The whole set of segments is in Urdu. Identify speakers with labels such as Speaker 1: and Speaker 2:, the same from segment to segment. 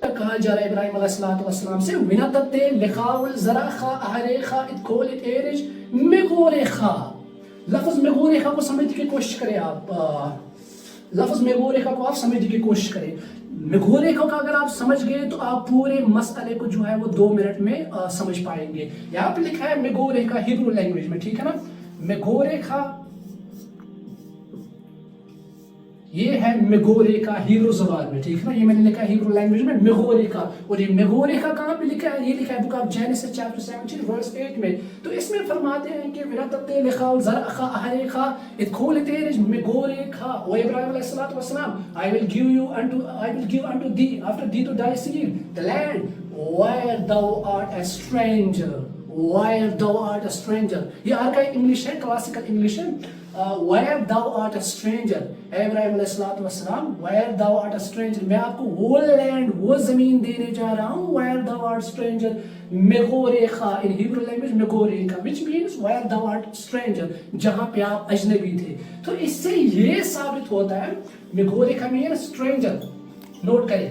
Speaker 1: کہا جا رہا ہے ابراہیم علیہ السلام سے ونتتے لخاول زراخا اہریخا اتکول اتیرج مغوریخا. لفظ مغوریخا کو سمجھنے کی کوشش کریں آپ. لفظ مغوریخا کو آپ سمجھنے کی کوشش کریں. مغوریخا کا اگر آپ سمجھ گئے تو آپ پورے مسئلے کو جو ہے وہ 2 منٹ میں سمجھ پائیں گے. یہاں پہ لکھا ہے مغوریخا ہیبرو لینگویج میں, ٹھیک ہے نا. مغوریخا یہ ہے مغوریخا ہیبرو زبان میں, ٹھیک ہے نا. یہ میں نے لکھا ہے ہیبرو لینگویج میں مغوریخا. اور یہ مغوریخا کہاں پہ لکھا ہے؟ یہ لکھا ہے بک آف جینیسس چیپٹر 17 ورس 8 میں. تو اس میں فرماتے ہیں کہ ونتتے لخاول زرعخا اہریخا اتکول اتیرج مغوریخا و ابراہیم علیہ السلام I will give unto thee after thee to thy seed the land where thou art a stranger. Where thou art a stranger. یہ آرکائک انگلش ہے, کلاسیکل انگلش ہے. Where thou art a stranger. اے ابراہیم علیہ السلام where thou art a stranger. میں آپ کو وہ لینڈ, وہ زمین دینے جا رہا ہوں. Where thou art stranger. مغوریخا in Hebrew language مغوریخا which means where thou art stranger. جہاں پہ آپ اجنبی تھے. تو اس سے یہ ثابت ہوتا ہے مغوریخا means stranger. نوٹ کریں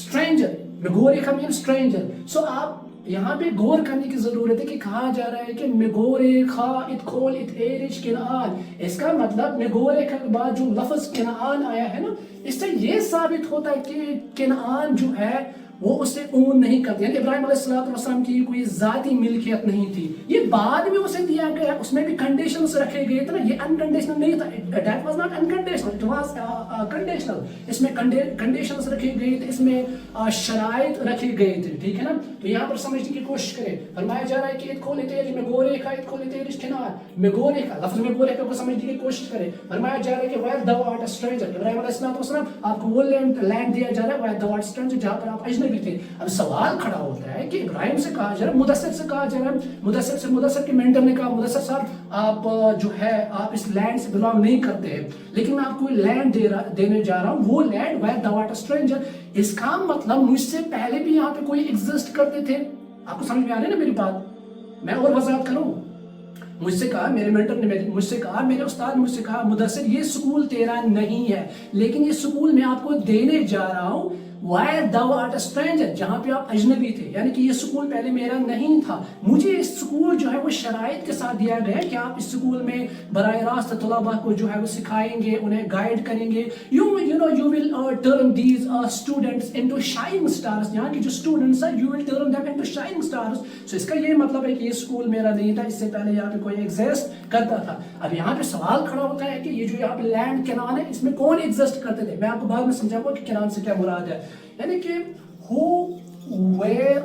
Speaker 1: stranger. مغوریخا means stranger. So آپ یہاں پہ غور کرنے کی ضرورت ہے کہ کہا جا رہا ہے کہ مغوریخا اتکول اتیرج کنعان. اس کا مطلب مغوریخا کے بعد جو لفظ کنعان آیا ہے نا, اس سے یہ ثابت ہوتا ہے کہ کنعان جو ہے وہ اسے اون نہیں کرتے. یعنی ابراہیم علیہ السلام کی کوئی ذاتی ملکیت نہیں تھی. یہ بعد میں اسے دیا گیا, اس میں بھی کنڈیشنز رکھے گئے تھے نا. یہ انکنڈیشنل نہیں تھا. That was not unconditional, it was conditional. اس میں کنڈیشنز رکھے گئے تھے, اس میں شرائط رکھے گئے تھے, ٹھیک ہے نا. تو یہاں پر سمجھنے کی کوشش کریں. فرمایا جا رہا ہے کہ اتکول اتیرج مغوریخا اتکول اتیرج کنعان. مغوریخا لفظ مغوریخا کو سمجھنے کی کوشش کریں. فرمایا جا رہا ہے کہ where thou art a stranger. ابراہیم علیہ السلام آپ کو وہ لینڈ دیا جا رہا ہے where thou art stranger, جہاں پر آپ اجنبی تھے. اب سوال کھڑا ہوتا ہے کہ ابراہیم سے کہا جا رہا ہے, مدثر سے کہا جا رہا ہے, مدثر کے مینٹر نے کہا مدثر صاحب آپ جو ہے آپ اس لینڈ سے بلانگ نہیں کرتے ہیں, لیکن میں آپ کو لینڈ دینے جا رہا ہوں, وہ land where thou art a stranger. اس کا مطلب مجھ سے پہلے بھی یہاں پہ کوئی ایگزسٹ کرتے تھے. آپ کو سمجھ میں آ رہی ہے نا میری بات؟ میں اور وضاحت کروں. مجھ سے کہا میرے مینٹر نے مجھ سے کہا, میرے استاد مجھ سے کہا مدثر یہ سکول تیرا نہیں ہے, لیکن یہ سکول میں آپ کو دینے جا رہا ہوں where thou art a stranger, جہاں پہ آپ اجنبی تھے. یعنی کہ یہ سکول پہلے میرا نہیں تھا. مجھے اس سکول جو ہے وہ شرائط کے ساتھ دیا گیا ہے کہ آپ اس سکول میں براہ راست طلباء کو جو ہے وہ سکھائیں گے, انہیں گائیڈ کریں گے. you will turn these students into shining stars. یہاں کے جو اسٹوڈنٹس ہیں you will turn them into shining stars. So اس کا یہ مطلب ہے کہ یہ سکول میرا نہیں تھا, اس سے پہلے یہاں پہ کوئی ایگزسٹ کرتا تھا. اب یہاں پہ سوال کھڑا ہوتا ہے کہ یہ جو یہاں پہ لینڈ کنعان ہے, اس میں کون ایگزسٹ کرتے تھے. میں آپ کو بعد میں سمجھاؤں گا کہ کنعان سے کیا مراد ہے. یعنی کہ who were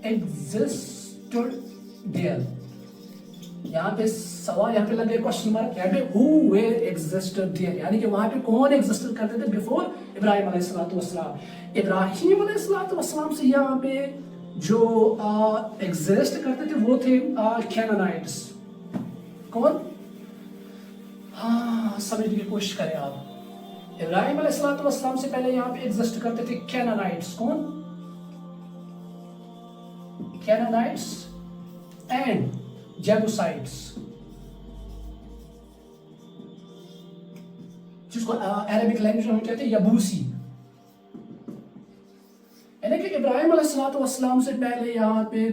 Speaker 1: existed there. یہاں پہ سوال, یہاں پہ لگے کوشچن مارک, یہاں پہ who were existed there, یعنی کہ وہاں پہ کون ایگزسٹ کرتے تھے بفور ابراہیم علیہ السلام. ابراہیم علیہ السلام سے یہاں پہ جو ایگزسٹ کرتے تھے وہ تھے کینانائٹس. کون؟ ہاں سمجھنے کی کوشش کریں آپ. ابراہیم علیہ السلام سے پہلے یہاں پہ ایگزسٹ کرتے تھے کینانائٹس. کون؟ کینانائٹس اینڈ جیبوسائٹس, جس کو عربک لینگویج میں کہتے ہیں یبوسی. یعنی کہ ابراہیم علیہ السلام سے پہلے یہاں پہ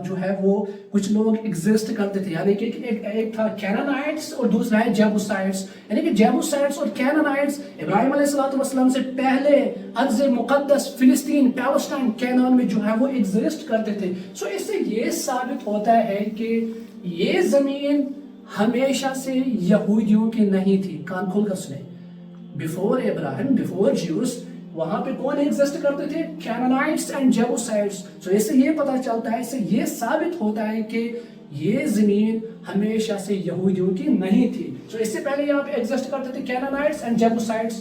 Speaker 1: جو ہے وہ کچھ لوگ ایگزسٹ کرتے تھے. یعنی کہ ایک تھا کینانائٹس اور دوسرا ہے جیبوسائٹس. یعنی کہ جیبوسائٹس اور کینانائٹس ابراہیم علیہ السلام سے پہلے ارض مقدس فلسطین پیلسٹائن کینان میں جو ہے وہ ایگزسٹ کرتے تھے. سو اس سے یہ ثابت ہوتا ہے کہ یہ زمین ہمیشہ سے یہودیوں کی نہیں تھی. کان کھول کر سنیں. بفور ابراہیم, بفور جیوس, وہاں پہ کون ایگزسٹ کرتے تھے؟ کینانائٹس اینڈ جیبوسائٹس. تو اس سے یہ پتہ چلتا ہے, اس سے یہ ثابت ہوتا ہے کہ یہ زمین ہمیشہ سے یہودیوں کی نہیں تھی. تو اس سے پہلے یہاں پہ ایگزسٹ کرتے تھے کینانائٹس اینڈ جیبوسائٹس.